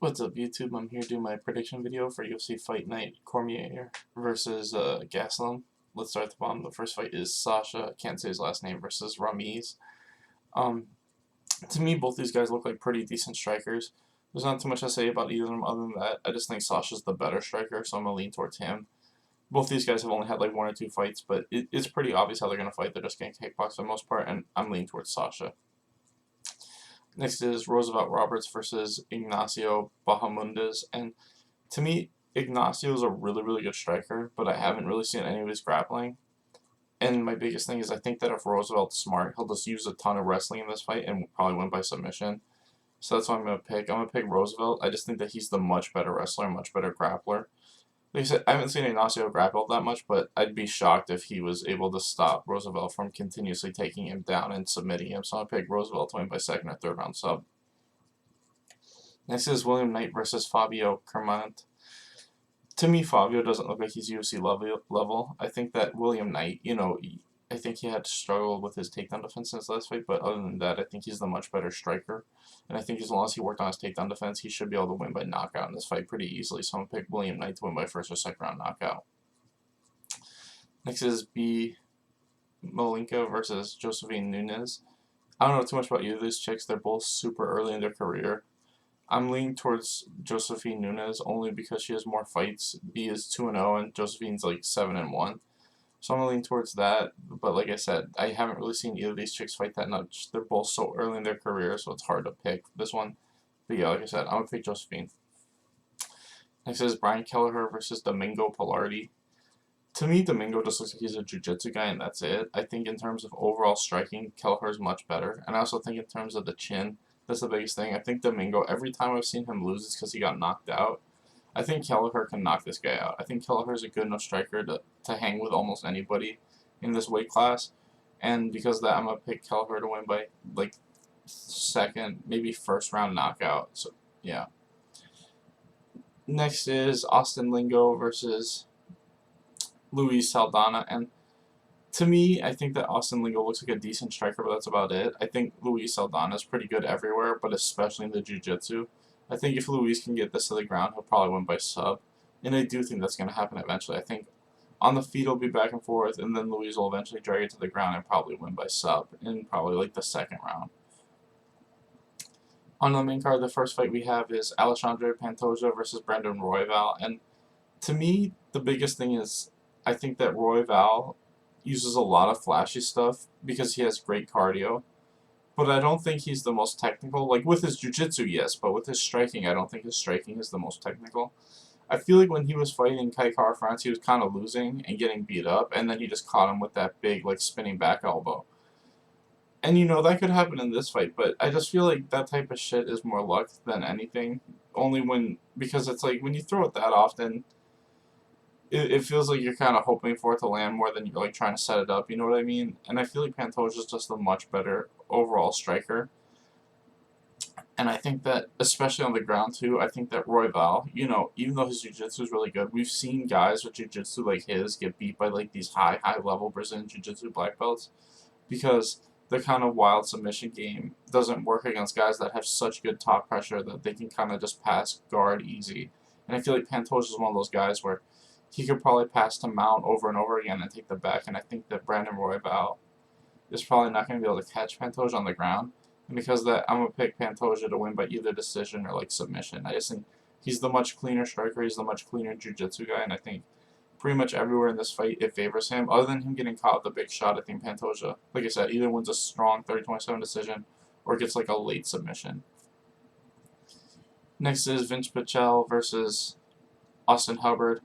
What's up, YouTube? I'm here doing my prediction video for UFC Fight Night Cormier versus Gastelum. Let's start at the bottom. The first fight is Sasha, can't say his last name, versus Ramiz. Um, to me, both these guys look like pretty decent strikers. There's not too much to say about either of them other than that. I just think Sasha's the better striker, so I'm going to lean towards him. Both these guys have only had like one or two fights, but it's pretty obvious how they're going to fight. They're just getting kickboxed for the most part, and I'm leaning towards Sasha. Next is Roosevelt Roberts versus Ignacio Bahamundes. And to me, Ignacio is a really, really good striker, but I haven't really seen any of his grappling. And my biggest thing is I think that if Roosevelt's smart, he'll just use a ton of wrestling in this fight and will probably win by submission. So that's what I'm going to pick. I'm going to pick Roosevelt. I just think that he's the much better wrestler, much better grappler. Like I said, I haven't seen Ignacio grapple that much, but I'd be shocked if he was able to stop Roosevelt from continuously taking him down and submitting him. So I'll pick Roosevelt to win by second or third round sub. Next is William Knight versus Fabio Kermant. To me, Fabio doesn't look like he's UFC level. I think that William Knight, I think he had struggled with his takedown defense in his last fight, but other than that, I think he's the much better striker. And I think as long as he worked on his takedown defense, he should be able to win by knockout in this fight pretty easily. So I'm going to pick William Knight to win by first or second round knockout. Next is B. Malinka versus Josephine Nunes. I don't know too much about either of these chicks. They're both super early in their career. I'm leaning towards Josephine Nunes only because she has more fights. B is 2-0 and Josephine's like 7-1. So I'm going to lean towards that. But like I said, I haven't really seen either of these chicks fight that much. They're both so early in their career, so it's hard to pick this one. But yeah, like I said, I'm going to pick Josephine. Next is Brian Kelleher versus Domingo Pilardi. To me, Domingo just looks like he's a jiu-jitsu guy, and that's it. I think in terms of overall striking, Kelleher is much better. And I also think in terms of the chin, that's the biggest thing. I think Domingo, every time I've seen him lose, it's because he got knocked out. I think Kelleher can knock this guy out. I think Kelleher is a good enough striker to hang with almost anybody in this weight class. And because of that, I'm going to pick Kelleher to win by, like, second, maybe first round knockout. So, yeah. Next is Austin Lingo versus Luis Saldana. And to me, I think that Austin Lingo looks like a decent striker, but that's about it. I think Luis Saldana is pretty good everywhere, but especially in the jiu-jitsu. I think if Luis can get this to the ground, he'll probably win by sub. And I do think that's going to happen eventually. I think on the feet it'll be back and forth, and then Luis will eventually drag it to the ground and probably win by sub in probably like the second round. On the main card, the first fight we have is Alexandre Pantoja versus Brandon Royval. And to me, the biggest thing is I think that Royval uses a lot of flashy stuff because he has great cardio. But I don't think he's the most technical. Like, with his jiu-jitsu, yes, but with his striking, I don't think his striking is the most technical. I feel like when he was fighting Kai Kara-France, he was kind of losing and getting beat up, and then he just caught him with that big, like, spinning back elbow. And, that could happen in this fight, but I just feel like that type of shit is more luck than anything. Because it's like, when you throw it that often, it feels like you're kind of hoping for it to land more than you're like trying to set it up, you know what I mean? And I feel like Pantoja is just a much better overall striker. And I think that, especially on the ground too, I think that Royval, even though his jiu-jitsu is really good, we've seen guys with jiu-jitsu like his get beat by like these high level Brazilian jiu-jitsu black belts because the kind of wild submission game doesn't work against guys that have such good top pressure that they can kind of just pass guard easy. And I feel like Pantoja is one of those guys where he could probably pass to Mount over and over again and take the back, and I think that Brandon Royval is probably not going to be able to catch Pantoja on the ground. And because of that, I'm going to pick Pantoja to win by either decision or like submission. I just think he's the much cleaner striker, he's the much cleaner jiu-jitsu guy, and I think pretty much everywhere in this fight it favors him. Other than him getting caught with a big shot, I think Pantoja, like I said, either wins a strong 30-27 decision or gets like a late submission. Next is Vince Pichel versus Austin Hubbard.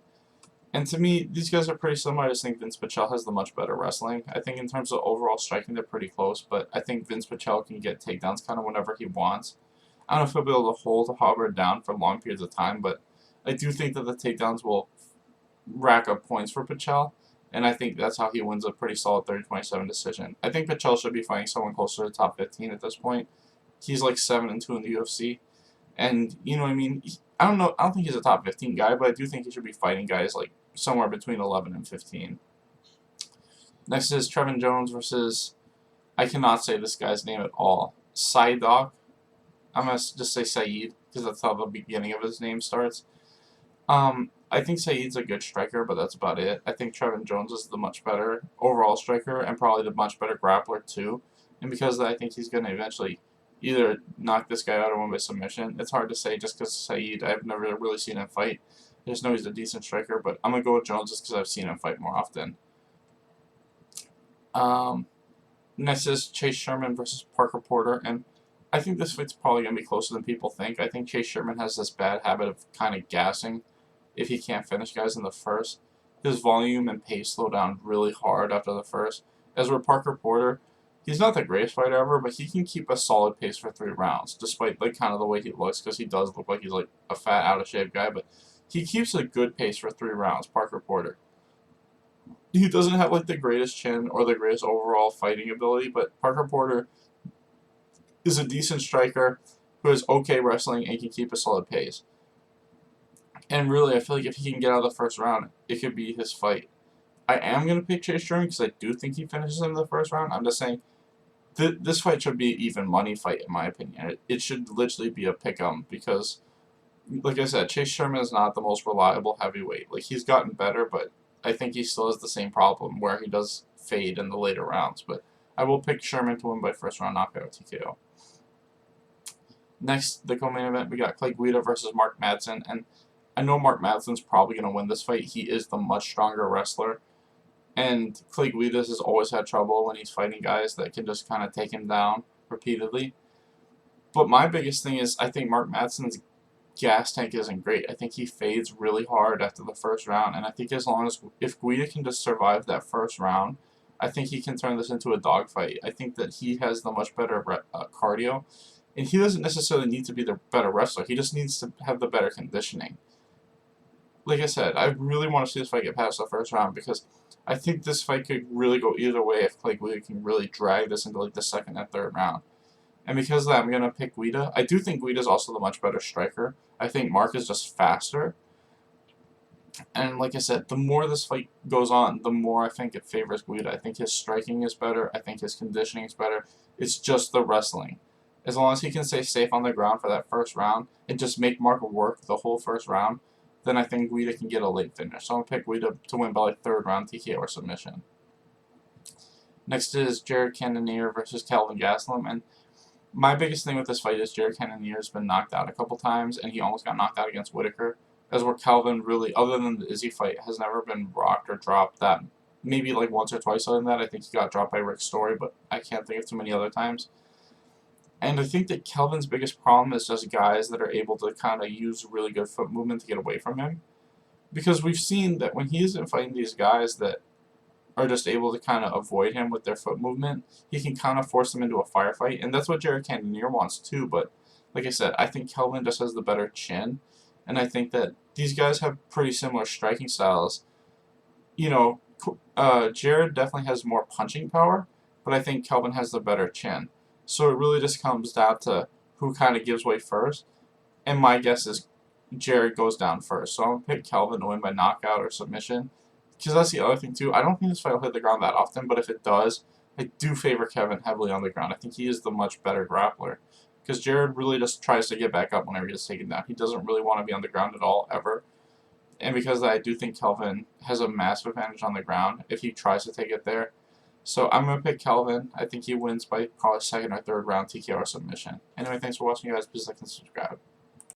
And to me, these guys are pretty similar. I just think Vince Pichel has the much better wrestling. I think in terms of overall striking, they're pretty close, but I think Vince Pichel can get takedowns kind of whenever he wants. I don't know if he'll be able to hold Hubbard down for long periods of time, but I do think that the takedowns will rack up points for Pichel, and I think that's how he wins a pretty solid 30-27 decision. I think Pichel should be fighting someone closer to the top 15 at this point. He's like 7-2 in the UFC. And, you know what I mean? I don't think he's a top 15 guy, but I do think he should be fighting guys like somewhere between 11 and 15. Next is Trevin Jones versus, I cannot say this guy's name at all, Saidok. I'm going to just say Saeed, because because that's how the beginning of his name starts. I think Saeed's a good striker, but that's about it. I think Trevin Jones is the much better overall striker and probably the much better grappler too. And because of that, I think he's going to eventually either knock this guy out or win by submission. It's hard to say just because Saeed, I've never really seen him fight. I just know he's a decent striker, but I'm going to go with Jones just because I've seen him fight more often. Next is Chase Sherman versus Parker Porter, and I think this fight's probably going to be closer than people think. I think Chase Sherman has this bad habit of kind of gassing if he can't finish guys in the first. His volume and pace slow down really hard after the first. As for Parker Porter, he's not the greatest fighter ever, but he can keep a solid pace for 3 rounds, despite like kind of the way he looks, because he does look like he's like a fat, out of shape guy, but he keeps a good pace for 3 rounds, Parker Porter. He doesn't have like the greatest chin or the greatest overall fighting ability, but Parker Porter is a decent striker who has okay wrestling and can keep a solid pace. And really, I feel like if he can get out of the first round, it could be his fight. I am going to pick Chase Sherman because I do think he finishes in the first round. I'm just saying this fight should be an even money fight, in my opinion. It should literally be a pick-em because, like I said, Chase Sherman is not the most reliable heavyweight. Like, he's gotten better, but I think he still has the same problem where he does fade in the later rounds. But I will pick Sherman to win by first round knockout or TKO. Next, the co-main event, we got Clay Guida versus Mark Madsen, and I know Mark Madsen's probably going to win this fight. He is the much stronger wrestler, and Clay Guida has always had trouble when he's fighting guys that can just kind of take him down repeatedly. But my biggest thing is I think Mark Madsen's gas tank isn't great. I think he fades really hard after the first round, and I think if Guida can just survive that first round, I think he can turn this into a dogfight. I think that he has the much better cardio, and he doesn't necessarily need to be the better wrestler. He just needs to have the better conditioning. Like I said, I really want to see this fight get past the first round because I think this fight could really go either way if Clay Guida can really drag this into like the second and third round. And because of that, I'm going to pick Guida. I do think Guida is also the much better striker. I think Mark is just faster. And like I said, the more this fight goes on, the more I think it favors Guida. I think his striking is better. I think his conditioning is better. It's just the wrestling. As long as he can stay safe on the ground for that first round and just make Mark work the whole first round, then I think Guida can get a late finish. So I'm going to pick Guida to win by like third round TKO or submission. Next is Jared Cannonier versus Kelvin Gastelum, and my biggest thing with this fight is Jared Cannonier has been knocked out a couple times, and he almost got knocked out against Whitaker. As where Kelvin really, other than the Izzy fight, has never been rocked or dropped that. Maybe like once or twice other than that. I think he got dropped by Rick Story, but I can't think of too many other times. And I think that Kelvin's biggest problem is just guys that are able to kind of use really good foot movement to get away from him. Because we've seen that when he isn't fighting these guys that are just able to kind of avoid him with their foot movement, he can kind of force them into a firefight. And that's what Jared Cannonier wants too. But like I said, I think Kelvin just has the better chin. And I think that these guys have pretty similar striking styles. You know, Jared definitely has more punching power, but I think Kelvin has the better chin. So it really just comes down to who kind of gives way first. And my guess is Jared goes down first. So I'm going to pick Kelvin to win by knockout or submission. Because that's the other thing too. I don't think this fight will hit the ground that often, but if it does, I do favor Kevin heavily on the ground. I think he is the much better grappler. Because Jared really just tries to get back up whenever he gets taken down. He doesn't really want to be on the ground at all, ever. And because of that, I do think Kelvin has a massive advantage on the ground if he tries to take it there. So I'm going to pick Kelvin. I think he wins by probably second or third round TKO or submission. Anyway, thanks for watching, guys. Please like and subscribe.